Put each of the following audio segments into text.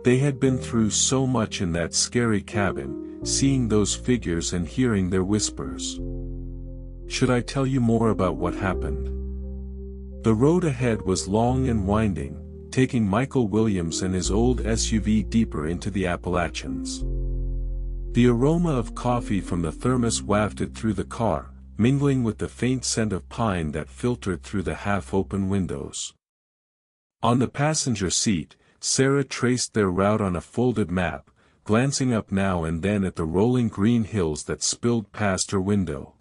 They had been through so much in that scary cabin, seeing those figures and hearing their whispers. Should I tell you more about what happened? The road ahead was long and winding, taking Michael Williams and his old SUV deeper into the Appalachians. The aroma of coffee from the thermos wafted through the car, mingling with the faint scent of pine that filtered through the half-open windows. On the passenger seat, Sarah traced their route on a folded map, glancing up now and then at the rolling green hills that spilled past her window.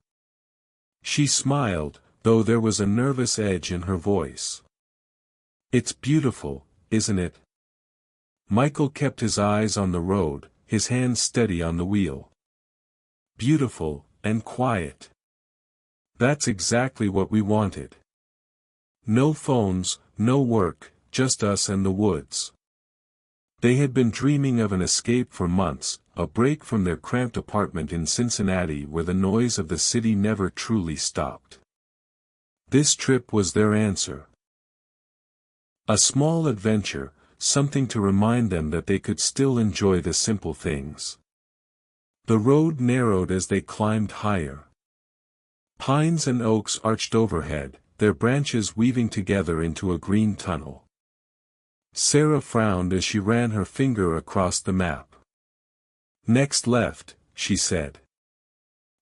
She smiled, though there was a nervous edge in her voice. "It's beautiful, isn't it?" Michael kept his eyes on the road, his hands steady on the wheel. "Beautiful, and quiet. That's exactly what we wanted. No phones, no work, just us and the woods." They had been dreaming of an escape for months, a break from their cramped apartment in Cincinnati where the noise of the city never truly stopped. This trip was their answer. A small adventure, something to remind them that they could still enjoy the simple things. The road narrowed as they climbed higher. Pines and oaks arched overhead, their branches weaving together into a green tunnel. Sarah frowned as she ran her finger across the map. "Next left," she said.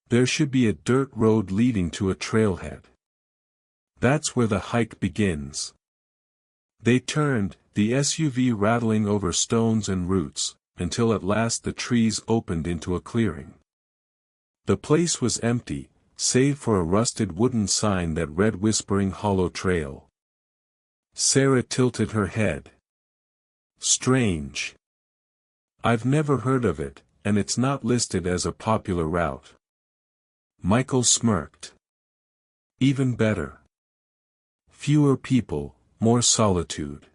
"There should be a dirt road leading to a trailhead. That's where the hike begins." They turned, the SUV rattling over stones and roots, until at last the trees opened into a clearing. The place was empty, save for a rusted wooden sign that read Whispering Hollow Trail. Sarah tilted her head. "Strange. I've never heard of it, and it's not listed as a popular route." Michael smirked. "Even better. Fewer people, more solitude."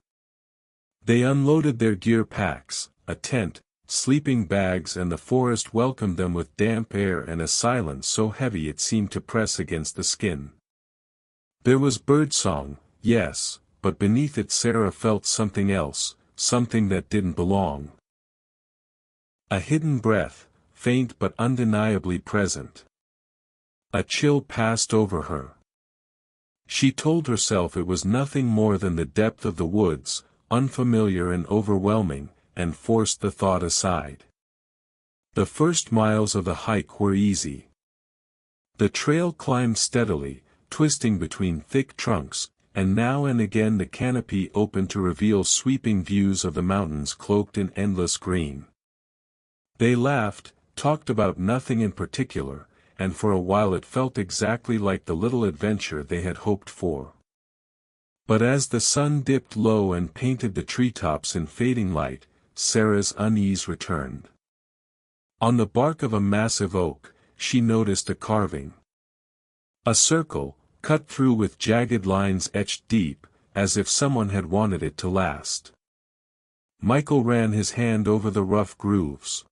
They unloaded their gear packs, a tent, sleeping bags, and the forest welcomed them with damp air and a silence so heavy it seemed to press against the skin. There was birdsong, yes, but beneath it Sarah felt something else, something that didn't belong. A hidden breath, faint but undeniably present. A chill passed over her. She told herself it was nothing more than the depth of the woods, unfamiliar and overwhelming, and forced the thought aside. The first miles of the hike were easy. The trail climbed steadily, twisting between thick trunks, and now and again the canopy opened to reveal sweeping views of the mountains cloaked in endless green. They laughed, talked about nothing in particular, and for a while it felt exactly like the little adventure they had hoped for. But as the sun dipped low and painted the treetops in fading light, Sarah's unease returned. On the bark of a massive oak, she noticed a carving. A circle, cut through with jagged lines etched deep, as if someone had wanted it to last. Michael ran his hand over the rough grooves.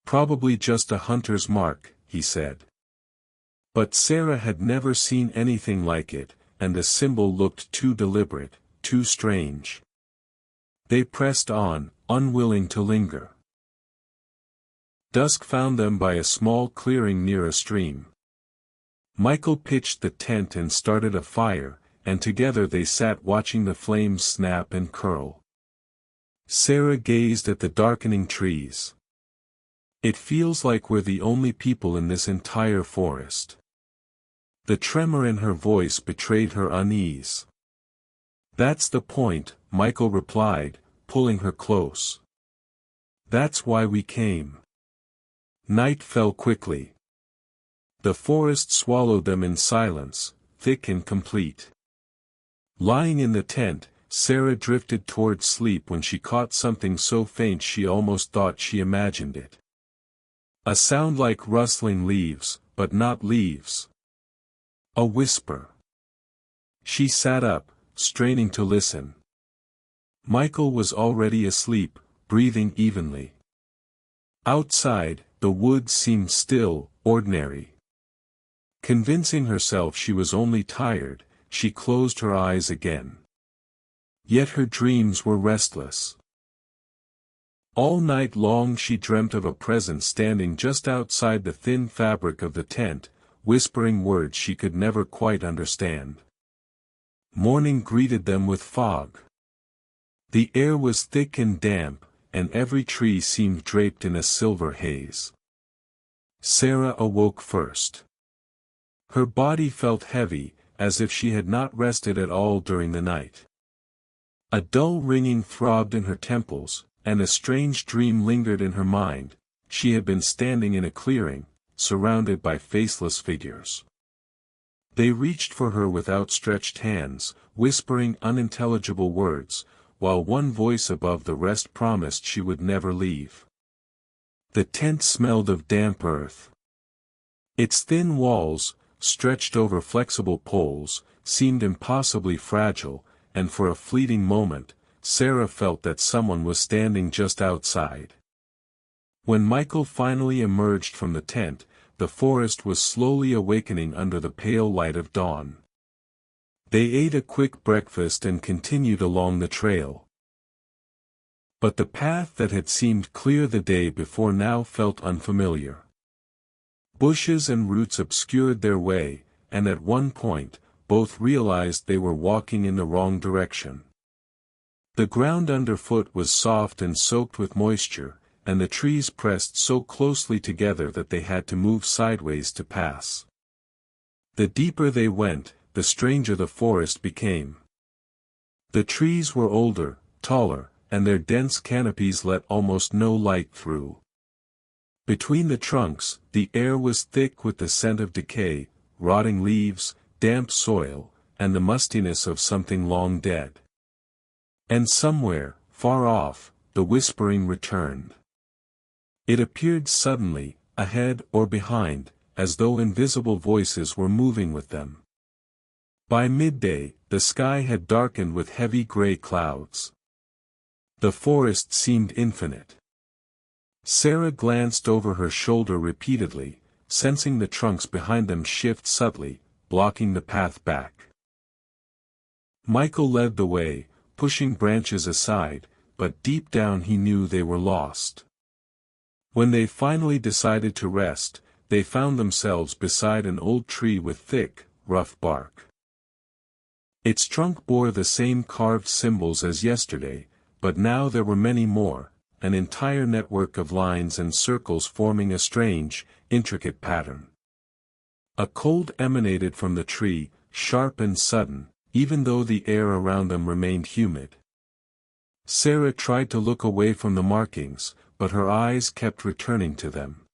"Probably just a hunter's mark," he said. But Sarah had never seen anything like it, and the symbol looked too deliberate, too strange. They pressed on, unwilling to linger. Dusk found them by a small clearing near a stream. Michael pitched the tent and started a fire, and together they sat watching the flames snap and curl. Sarah gazed at the darkening trees. "It feels like we're the only people in this entire forest." The tremor in her voice betrayed her unease. "That's the point," Michael replied, pulling her close. "That's why we came." Night fell quickly. The forest swallowed them in silence, thick and complete. Lying in the tent, Sarah drifted toward sleep when she caught something so faint she almost thought she imagined it. A sound like rustling leaves, but not leaves. A whisper. She sat up, straining to listen. Michael was already asleep, breathing evenly. Outside, the woods seemed still, ordinary. Convincing herself she was only tired, she closed her eyes again. Yet her dreams were restless. All night long she dreamt of a presence standing just outside the thin fabric of the tent, whispering words she could never quite understand. Morning greeted them with fog. The air was thick and damp, and every tree seemed draped in a silver haze. Sarah awoke first. Her body felt heavy, as if she had not rested at all during the night. A dull ringing throbbed in her temples, and a strange dream lingered in her mind. She had been standing in a clearing, surrounded by faceless figures. They reached for her with outstretched hands, whispering unintelligible words, while one voice above the rest promised she would never leave. The tent smelled of damp earth. Its thin walls, stretched over flexible poles, seemed impossibly fragile, and for a fleeting moment, Sarah felt that someone was standing just outside. When Michael finally emerged from the tent, the forest was slowly awakening under the pale light of dawn. They ate a quick breakfast and continued along the trail. But the path that had seemed clear the day before now felt unfamiliar. Bushes and roots obscured their way, and at one point, both realized they were walking in the wrong direction. The ground underfoot was soft and soaked with moisture, and the trees pressed so closely together that they had to move sideways to pass. The deeper they went, the stranger the forest became. The trees were older, taller, and their dense canopies let almost no light through. Between the trunks, the air was thick with the scent of decay, rotting leaves, damp soil, and the mustiness of something long dead. And somewhere, far off, the whispering returned. It appeared suddenly, ahead or behind, as though invisible voices were moving with them. By midday, the sky had darkened with heavy gray clouds. The forest seemed infinite. Sarah glanced over her shoulder repeatedly, sensing the trunks behind them shift subtly, blocking the path back. Michael led the way, pushing branches aside, but deep down he knew they were lost. When they finally decided to rest, they found themselves beside an old tree with thick, rough bark. Its trunk bore the same carved symbols as yesterday, but now there were many more, an entire network of lines and circles forming a strange, intricate pattern. A cold emanated from the tree, sharp and sudden, even though the air around them remained humid. Sarah tried to look away from the markings, but her eyes kept returning to them.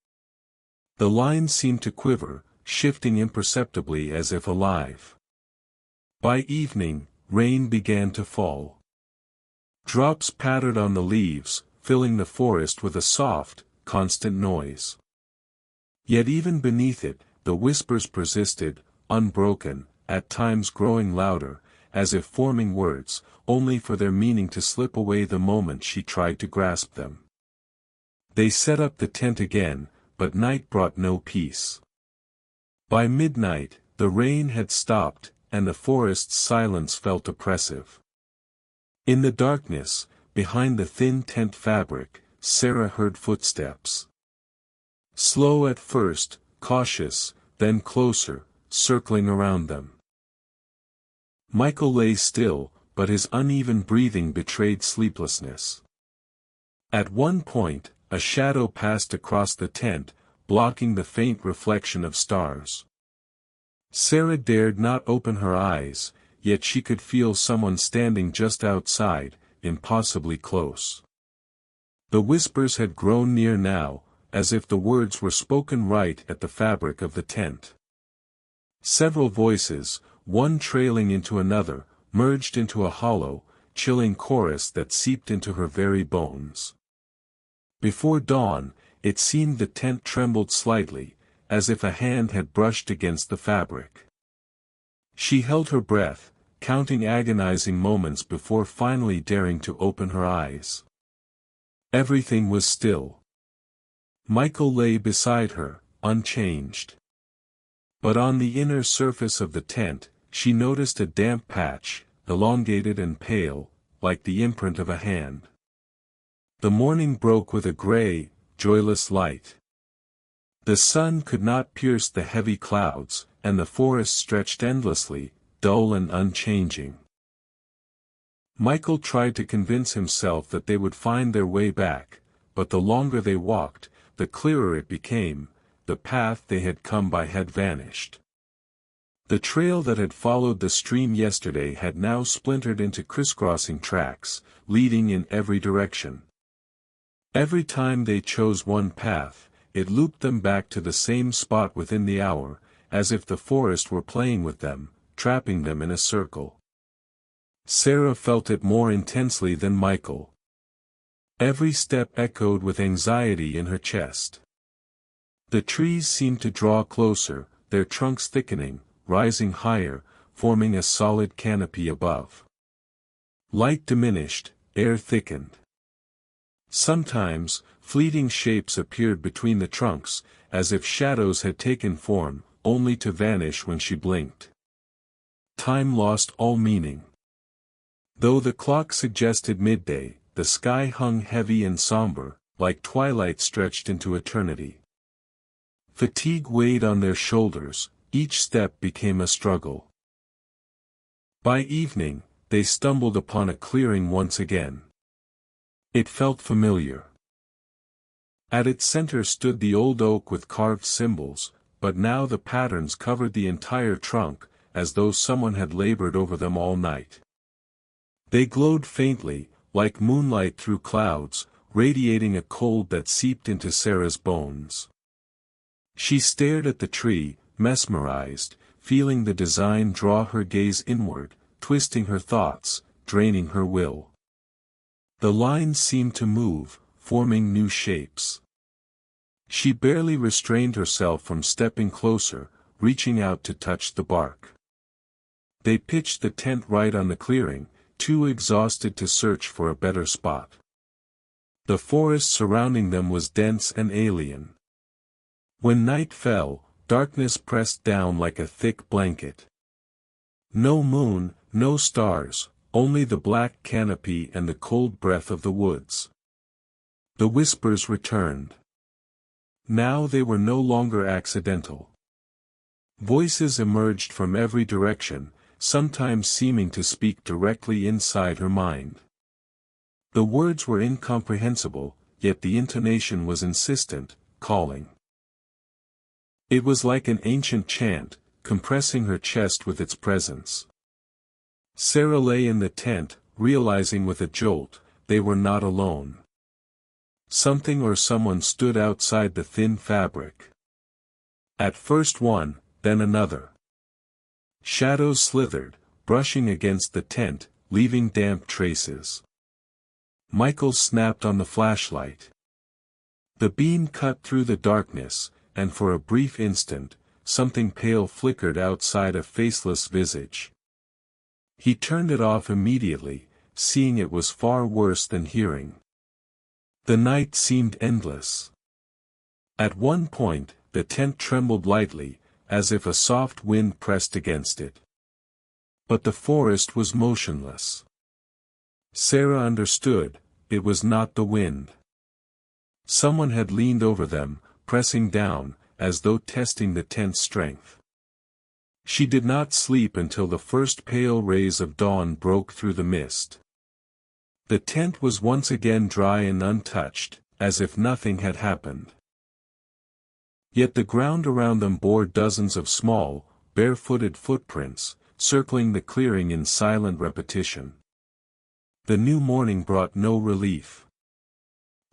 The lines seemed to quiver, shifting imperceptibly as if alive. By evening, rain began to fall. Drops pattered on the leaves, filling the forest with a soft, constant noise. Yet even beneath it, the whispers persisted, unbroken, at times growing louder, as if forming words, only for their meaning to slip away the moment she tried to grasp them. They set up the tent again, but night brought no peace. By midnight, the rain had stopped, and the forest's silence felt oppressive. In the darkness, behind the thin tent fabric, Sarah heard footsteps. Slow at first, cautious, then closer, circling around them. Michael lay still, but his uneven breathing betrayed sleeplessness. At one point, a shadow passed across the tent, blocking the faint reflection of stars. Sarah dared not open her eyes, yet she could feel someone standing just outside, impossibly close. The whispers had grown near now, as if the words were spoken right at the fabric of the tent. Several voices, one trailing into another, merged into a hollow, chilling chorus that seeped into her very bones. Before dawn, it seemed the tent trembled slightly, as if a hand had brushed against the fabric. She held her breath, counting agonizing moments before finally daring to open her eyes. Everything was still. Michael lay beside her, unchanged. But on the inner surface of the tent, she noticed a damp patch, elongated and pale, like the imprint of a hand. The morning broke with a gray, joyless light. The sun could not pierce the heavy clouds, and the forest stretched endlessly, dull and unchanging. Michael tried to convince himself that they would find their way back, but the longer they walked, the clearer it became. The path they had come by had vanished. The trail that had followed the stream yesterday had now splintered into crisscrossing tracks, leading in every direction. Every time they chose one path, it looped them back to the same spot within the hour, as if the forest were playing with them, trapping them in a circle. Sarah felt it more intensely than Michael. Every step echoed with anxiety in her chest. The trees seemed to draw closer, their trunks thickening, rising higher, forming a solid canopy above. Light diminished, air thickened. Sometimes, fleeting shapes appeared between the trunks, as if shadows had taken form, only to vanish when she blinked. Time lost all meaning. Though the clock suggested midday, the sky hung heavy and somber, like twilight stretched into eternity. Fatigue weighed on their shoulders, each step became a struggle. By evening, they stumbled upon a clearing once again. It felt familiar. At its center stood the old oak with carved symbols, but now the patterns covered the entire trunk, as though someone had labored over them all night. They glowed faintly, like moonlight through clouds, radiating a cold that seeped into Sarah's bones. She stared at the tree, mesmerized, feeling the design draw her gaze inward, twisting her thoughts, draining her will. The lines seemed to move, forming new shapes. She barely restrained herself from stepping closer, reaching out to touch the bark. They pitched the tent right on the clearing, too exhausted to search for a better spot. The forest surrounding them was dense and alien. When night fell, darkness pressed down like a thick blanket. No moon, no stars, only the black canopy and the cold breath of the woods. The whispers returned. Now they were no longer accidental. Voices emerged from every direction, sometimes seeming to speak directly inside her mind. The words were incomprehensible, yet the intonation was insistent, calling. It was like an ancient chant, compressing her chest with its presence. Sarah lay in the tent, realizing with a jolt, they were not alone. Something or someone stood outside the thin fabric. At first one, then another. Shadows slithered, brushing against the tent, leaving damp traces. Michael snapped on the flashlight. The beam cut through the darkness, and for a brief instant, something pale flickered outside a faceless visage. He turned it off immediately, seeing it was far worse than hearing. The night seemed endless. At one point, the tent trembled lightly, as if a soft wind pressed against it. But the forest was motionless. Sarah understood, it was not the wind. Someone had leaned over them, pressing down, as though testing the tent's strength. She did not sleep until the first pale rays of dawn broke through the mist. The tent was once again dry and untouched, as if nothing had happened. Yet the ground around them bore dozens of small, barefooted footprints, circling the clearing in silent repetition. The new morning brought no relief.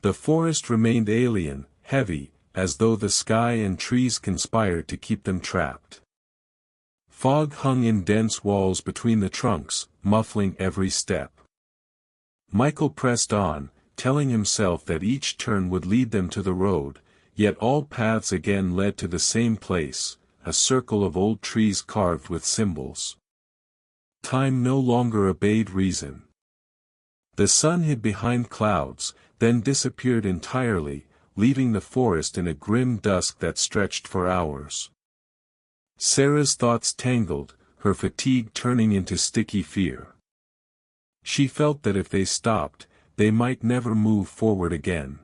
The forest remained alien, heavy, as though the sky and trees conspired to keep them trapped. Fog hung in dense walls between the trunks, muffling every step. Michael pressed on, telling himself that each turn would lead them to the road, yet all paths again led to the same place, a circle of old trees carved with symbols. Time no longer obeyed reason. The sun hid behind clouds, then disappeared entirely, leaving the forest in a grim dusk that stretched for hours. Sarah's thoughts tangled, her fatigue turning into sticky fear. She felt that if they stopped, they might never move forward again.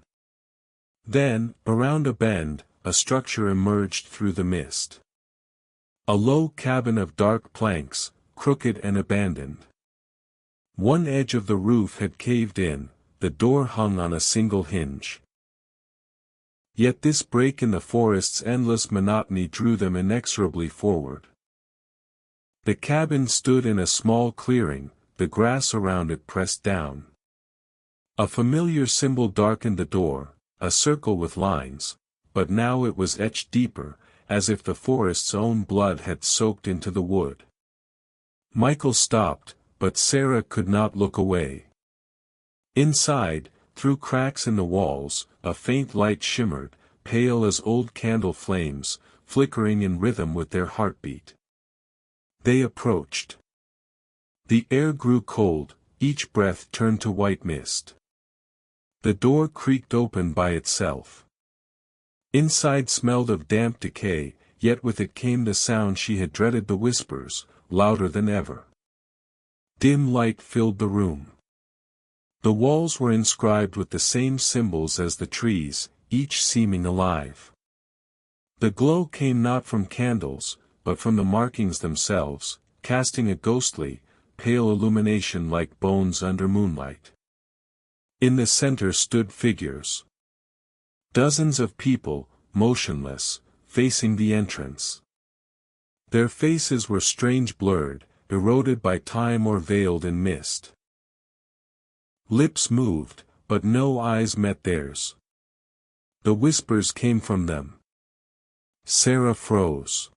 Then, around a bend, a structure emerged through the mist. A low cabin of dark planks, crooked and abandoned. One edge of the roof had caved in, the door hung on a single hinge. Yet this break in the forest's endless monotony drew them inexorably forward. The cabin stood in a small clearing, the grass around it pressed down. A familiar symbol darkened the door, a circle with lines, but now it was etched deeper, as if the forest's own blood had soaked into the wood. Michael stopped, but Sarah could not look away. Inside, through cracks in the walls, a faint light shimmered, pale as old candle flames, flickering in rhythm with their heartbeat. They approached. The air grew cold, each breath turned to white mist. The door creaked open by itself. Inside smelled of damp decay, yet with it came the sound she had dreaded, the whispers, louder than ever. Dim light filled the room. The walls were inscribed with the same symbols as the trees, each seeming alive. The glow came not from candles, but from the markings themselves, casting a ghostly, pale illumination like bones under moonlight. In the center stood figures. Dozens of people, motionless, facing the entrance. Their faces were strange blurred, eroded by time or veiled in mist. Lips moved, but no eyes met theirs. The whispers came from them. Sarah froze.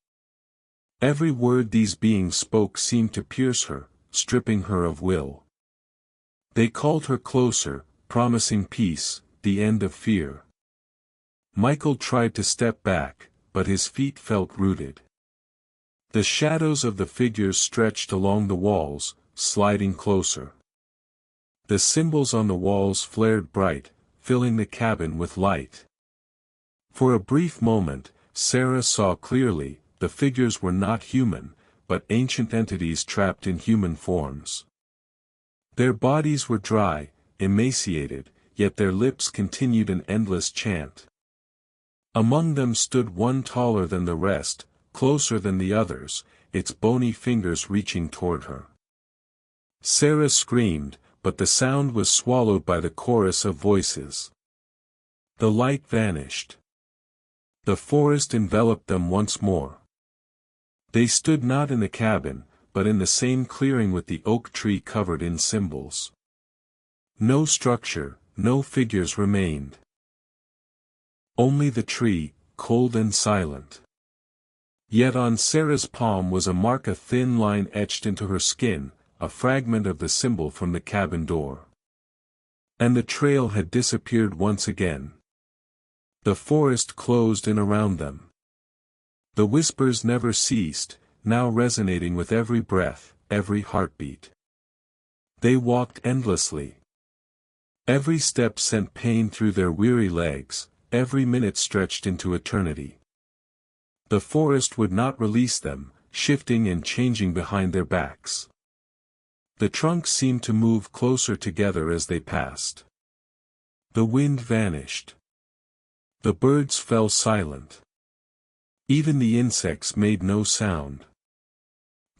Every word these beings spoke seemed to pierce her, stripping her of will. They called her closer, promising peace, the end of fear. Michael tried to step back, but his feet felt rooted. The shadows of the figures stretched along the walls, sliding closer. The symbols on the walls flared bright, filling the cabin with light. For a brief moment, Sarah saw clearly, the figures were not human, but ancient entities trapped in human forms. Their bodies were dry, emaciated, yet their lips continued an endless chant. Among them stood one taller than the rest, closer than the others, its bony fingers reaching toward her. Sarah screamed, but the sound was swallowed by the chorus of voices. The light vanished. The forest enveloped them once more. They stood not in the cabin, but in the same clearing with the oak tree covered in symbols. No structure, no figures remained. Only the tree, cold and silent. Yet on Sarah's palm was a mark, a thin line etched into her skin, a fragment of the symbol from the cabin door. And the trail had disappeared once again. The forest closed in around them. The whispers never ceased, now resonating with every breath, every heartbeat. They walked endlessly. Every step sent pain through their weary legs, every minute stretched into eternity. The forest would not release them, shifting and changing behind their backs. The trunks seemed to move closer together as they passed. The wind vanished. The birds fell silent. Even the insects made no sound.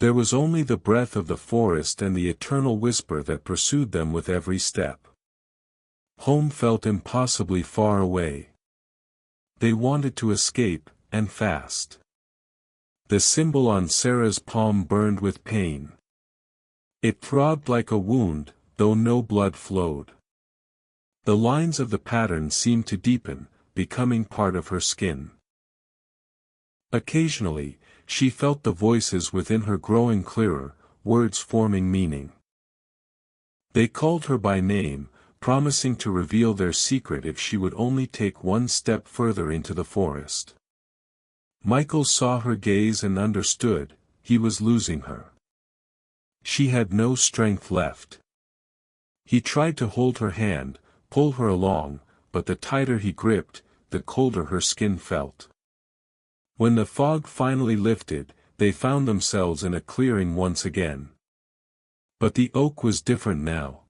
There was only the breath of the forest and the eternal whisper that pursued them with every step. Home felt impossibly far away. They wanted to escape, and fast. The symbol on Sarah's palm burned with pain. It throbbed like a wound, though no blood flowed. The lines of the pattern seemed to deepen, becoming part of her skin. Occasionally, she felt the voices within her growing clearer, words forming meaning. They called her by name, promising to reveal their secret if she would only take one step further into the forest. Michael saw her gaze and understood, he was losing her. She had no strength left. He tried to hold her hand, pull her along, but the tighter he gripped, the colder her skin felt. When the fog finally lifted, they found themselves in a clearing once again. But the oak was different now.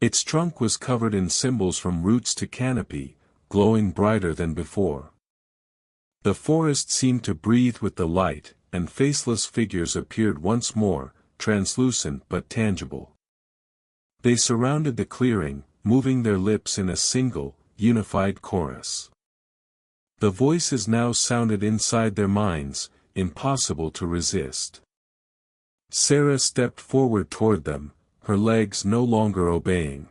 Its trunk was covered in symbols from roots to canopy, glowing brighter than before. The forest seemed to breathe with the light, and faceless figures appeared once more, translucent but tangible. They surrounded the clearing, moving their lips in a single, unified chorus. The voices now sounded inside their minds, impossible to resist. Sarah stepped forward toward them, her legs no longer obeying.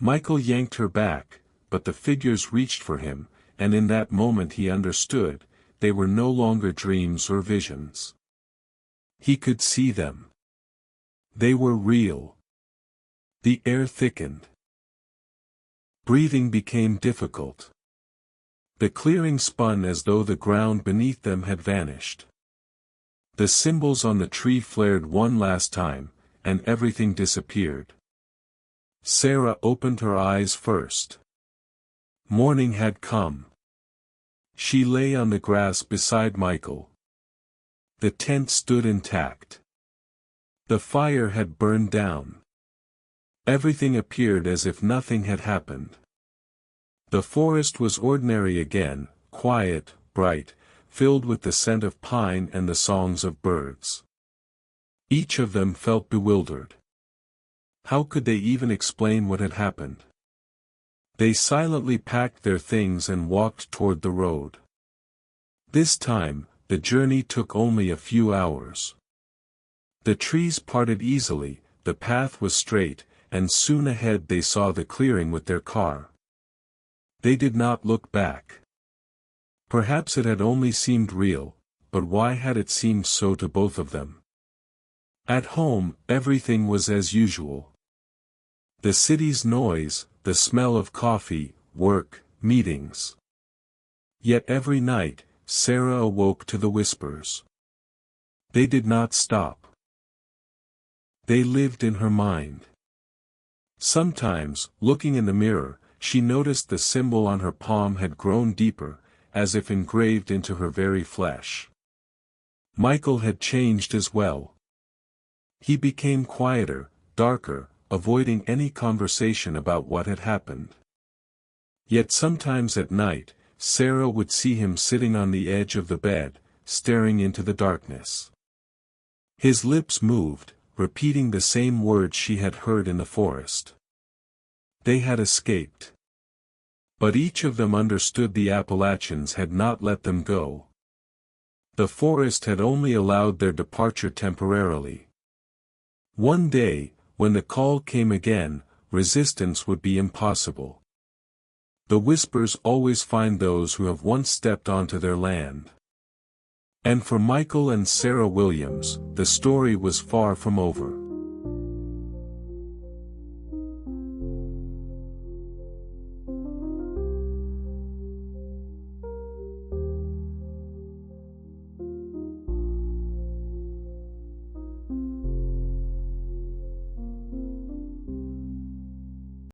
Michael yanked her back, but the figures reached for him, and in that moment he understood, they were no longer dreams or visions. He could see them. They were real. The air thickened. Breathing became difficult. The clearing spun as though the ground beneath them had vanished. The symbols on the tree flared one last time, and everything disappeared. Sarah opened her eyes first. Morning had come. She lay on the grass beside Michael. The tent stood intact. The fire had burned down. Everything appeared as if nothing had happened. The forest was ordinary again, quiet, bright, filled with the scent of pine and the songs of birds. Each of them felt bewildered. How could they even explain what had happened? They silently packed their things and walked toward the road. This time, the journey took only a few hours. The trees parted easily, the path was straight, and soon ahead they saw the clearing with their car. They did not look back. Perhaps it had only seemed real, but why had it seemed so to both of them? At home, everything was as usual. The city's noise, the smell of coffee, work, meetings. Yet every night, Sarah awoke to the whispers. They did not stop. They lived in her mind. Sometimes, looking in the mirror, she noticed the symbol on her palm had grown deeper, as if engraved into her very flesh. Michael had changed as well. He became quieter, darker, avoiding any conversation about what had happened. Yet sometimes at night, Sarah would see him sitting on the edge of the bed, staring into the darkness. His lips moved, repeating the same words she had heard in the forest. They had escaped. But each of them understood the Appalachians had not let them go. The forest had only allowed their departure temporarily. One day, when the call came again, resistance would be impossible. The whispers always find those who have once stepped onto their land. And for Michael and Sarah Williams, the story was far from over.